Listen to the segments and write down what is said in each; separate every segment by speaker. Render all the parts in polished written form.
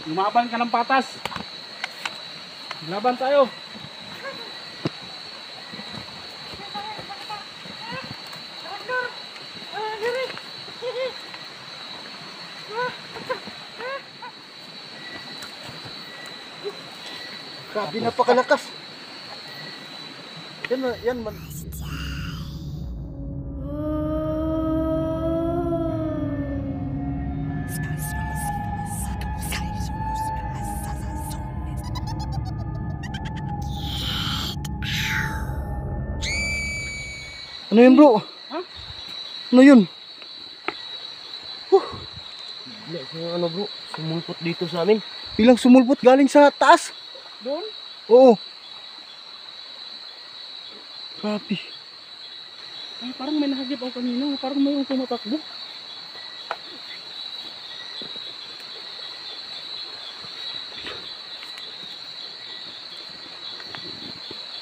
Speaker 1: Lumaban ka ng patas. Laban tayo.
Speaker 2: Grabe, napakalakas. Yan man. Ano yun, bro?
Speaker 1: Ha?
Speaker 2: Ano yun?
Speaker 3: Ano bro, sumulpot dito sa amin.
Speaker 2: Bilang sumulpot galing sa taas.
Speaker 1: Doon?
Speaker 2: Oo. Grabe.
Speaker 1: Ay, parang may nahagip ako kanina. Parang mayroong tumatakbo.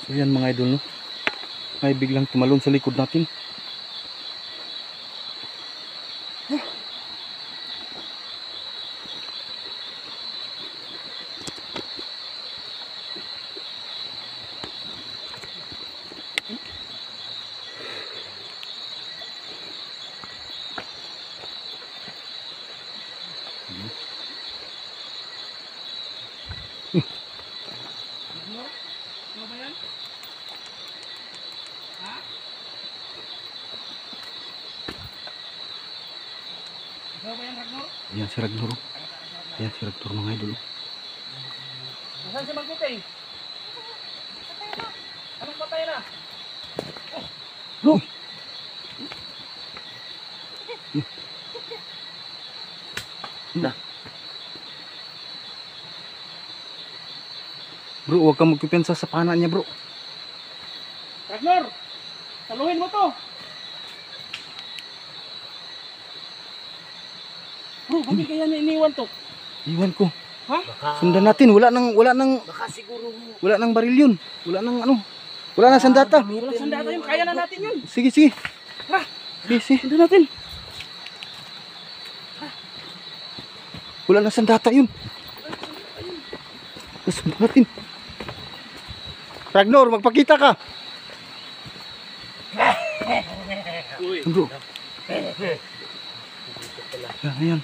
Speaker 2: So yan mga idol, no? May biglang tumalon sa likod natin.
Speaker 1: Ano ba yan? Ha? Ikaw ba yan, Ragnar?
Speaker 2: Ayan si Ragnar. Ayan si Ragnar mga idol.
Speaker 1: Nasaan si Magkuting? Anong patay na?
Speaker 2: Bro! Na. Bro, huwag kang magpipensa sa pana niya, bro.
Speaker 1: Ragnar! Saluhin mo to! Bro, bakit kaya na iniwan to?
Speaker 2: Iwan ko.
Speaker 1: Ha?
Speaker 2: Sundan natin. Wala nang
Speaker 3: Baka siguro
Speaker 2: baril yun. Wala nang ano. Wala nang sandata.
Speaker 1: Walang sandata yun. Kaya na natin yun.
Speaker 2: Sige, sige.
Speaker 1: Tara!
Speaker 2: Sige, sige.
Speaker 1: Sundan natin.
Speaker 2: Wala nang sandata yun. Sundan natin. Ragnar, magpakita ka.
Speaker 1: Uy.
Speaker 2: Bro. Yan, ayan.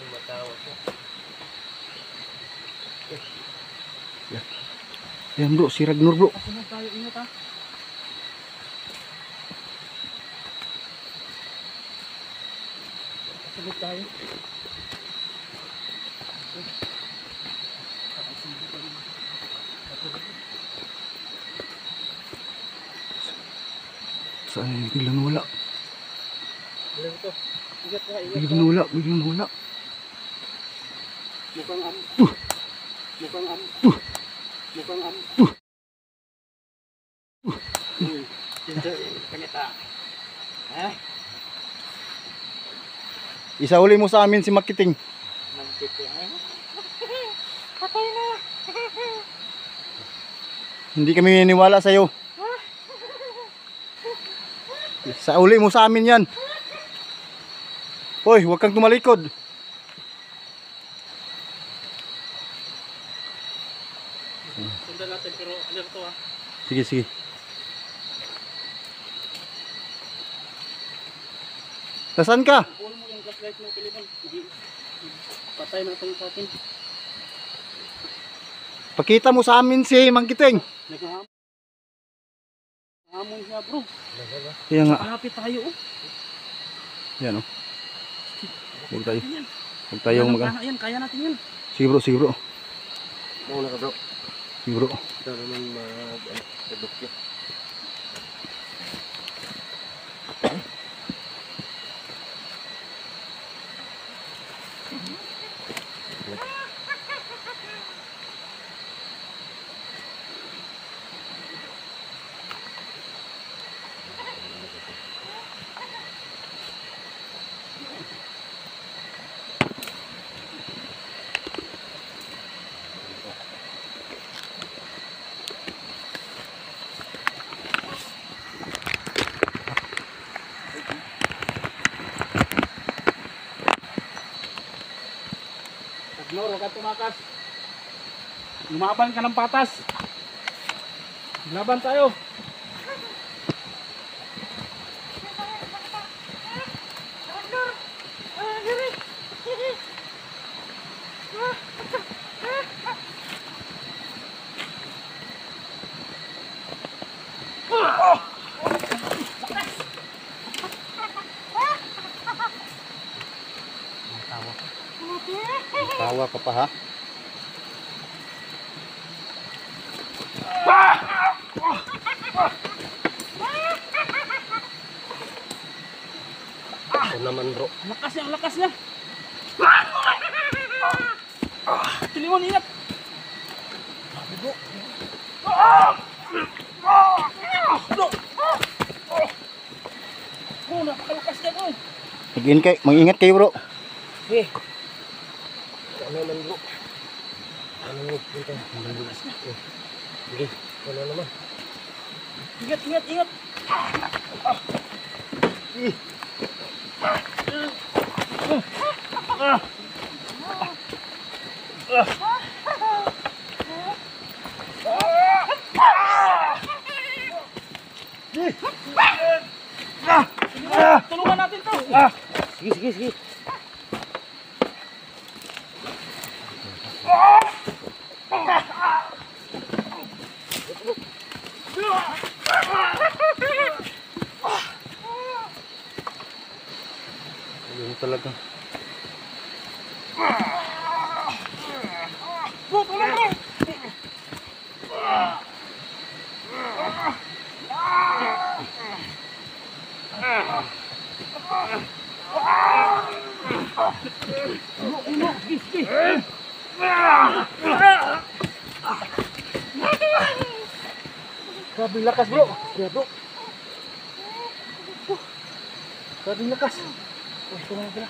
Speaker 2: Yan bro, si Ragnar bro.
Speaker 1: Kasunod tayo. Ingat ha. Kasunod tayo.
Speaker 2: Saan yun? Biglang nawala.
Speaker 1: Ilan ito? Ingat ha. Ingat
Speaker 2: Biglang nawala. Biglang nawala.
Speaker 1: Mukhang am. Mukhang am. Mukhang am. Uy. Kanita. Ha?
Speaker 2: Isauli mo sa amin si Makiting.
Speaker 1: Nagkito ha?
Speaker 2: Hindi kami niniwala sa'yo. Isauli mo sa amin yan. Hoy, huwag kang tumalikod.
Speaker 1: Sundan natin pero alerto ha.
Speaker 2: Sige, sige. Nasaan ka?
Speaker 1: Pull mo yung flashlight mo, Pilipon. Patay na itong sa atin.
Speaker 2: Pakita mo sa amin si Makiting.
Speaker 1: Naghahamon. Hamon siya bro.
Speaker 2: Kaya nga.
Speaker 1: Malapit tayo oh.
Speaker 2: Yan oh. Huwag tayo.
Speaker 1: Yan.
Speaker 2: Huwag tayong mag...
Speaker 1: Yan, kaya natin yan.
Speaker 2: Sige bro, sige bro.
Speaker 3: mauna ka bro.
Speaker 2: Sige bro.
Speaker 3: Ito naman mag-edukyo.
Speaker 1: Ragnar, huwag kang tumakas. Lumaban ka ng patas. Laban tayo.
Speaker 2: Tawa ka pa ha?
Speaker 3: Ito naman bro.
Speaker 1: Lakas niya, lakas niya. Tulimon, ingat. Bro. Bro, napakalakas niya bro.
Speaker 2: Mag-ingat kayo bro.
Speaker 3: Eh. Ito naman bro. Ano mo? Ito. Sige. Wala naman.
Speaker 1: Ingat, ingat, ingat. Tulungan natin to.
Speaker 3: Sige, sige, sige.
Speaker 2: Ayun talaga.
Speaker 1: Bro, tulong bro.
Speaker 3: Grabe lakas bro. Grabe bro. Grabe lakas. Oh, ito na bro.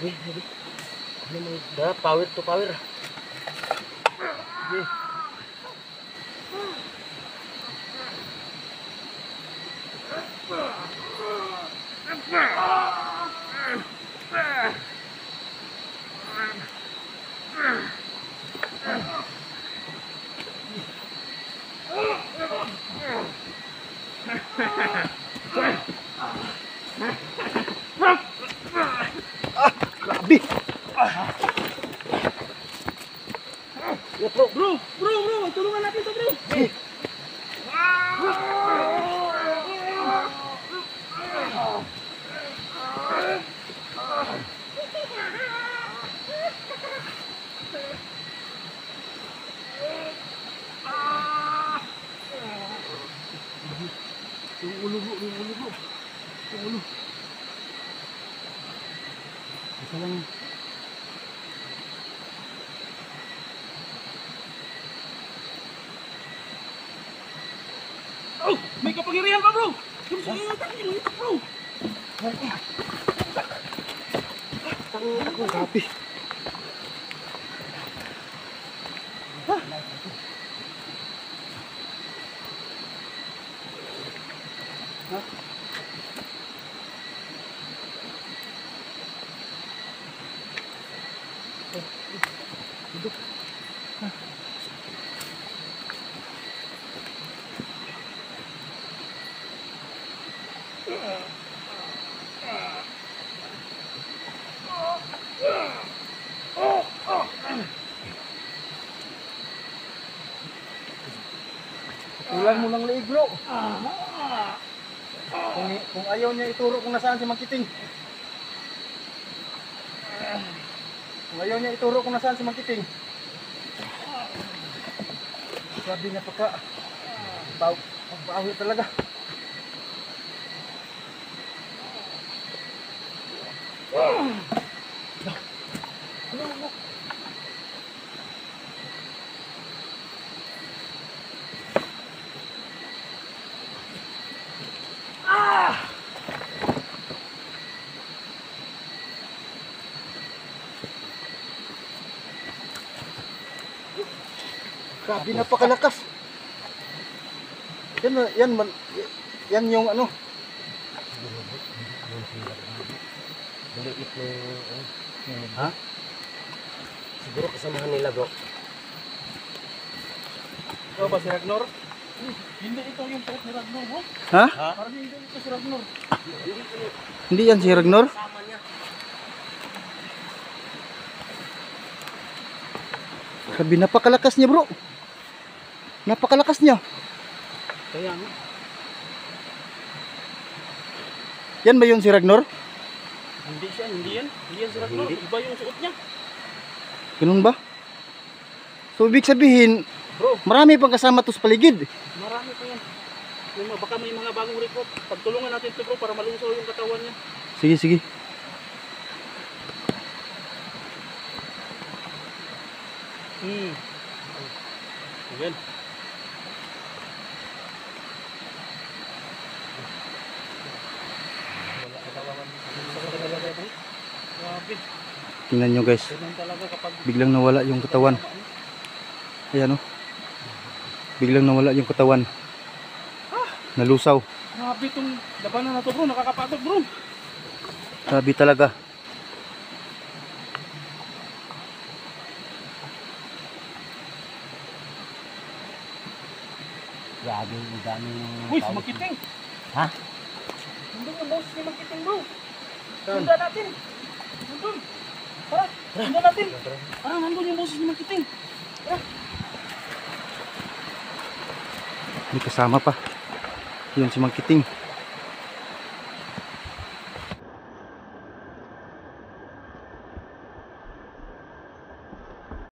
Speaker 3: Ano mo? Power to power. Sige.
Speaker 2: Grabe!
Speaker 1: Bro, tulungan natin to bro.
Speaker 3: Yung ulo bro.
Speaker 2: Isa lang.
Speaker 1: Oh, may kapangyarihan pa bro. Yung ito bro.
Speaker 2: Grabe.
Speaker 3: Kulang mo ng leeg bro. Kung ayaw niya ituro kung nasaan si Mangkiting. Kung ayaw niya ituro kung nasaan si Mangkiting. Sabi niya pagka pagbawi talaga. Grabe, napakalakas. Yan yung ano. Maliit na
Speaker 2: Ha?
Speaker 3: siguro kasamahan nila bro.
Speaker 1: Ikaw ba si Ragnar? Hindi ito yung pet ni Ragnar, bro.
Speaker 2: Ha?
Speaker 1: Parang hindi ito si Ragnar.
Speaker 2: Hindi yan si Ragnar?
Speaker 1: Kasama niya.
Speaker 2: Grabe, napakalakas niya bro. Napakalakas niya.
Speaker 1: Kaya nga.
Speaker 2: Yan ba yun si Ragnar?
Speaker 1: Hindi siya, hindi yan. Hindi yan si Ragnar. Iba yung suot niya.
Speaker 2: Ganun ba? So ibig sabihin,
Speaker 1: Bro,
Speaker 2: marami pang kasama to sa paligid.
Speaker 1: marami pa yan. Baka may mga bagong recruit. Pagtulungan natin ito bro para malusaw yung katawan niya.
Speaker 2: Sige, sige.
Speaker 1: Ayan. Grabe.
Speaker 2: Tingnan nyo guys.
Speaker 1: Ganun talaga kapag
Speaker 2: Biglang nawala yung katawan. Ayan o. Biglang nawala yung katawan. Nalusaw.
Speaker 1: grabe itong labanan na to bro. Nakakapagod bro.
Speaker 2: Grabe talaga.
Speaker 3: Grabe, ang dami ng
Speaker 1: Uy,
Speaker 3: tao.
Speaker 1: Magkiting.
Speaker 3: Ha?
Speaker 1: Nandun yung boss ni Magkiting bro. Sundan natin. Nandun. Tara, sundan natin. Parang nandun yung boss ni Magkiting.
Speaker 2: May kasama pa. Yun si Mangkiting.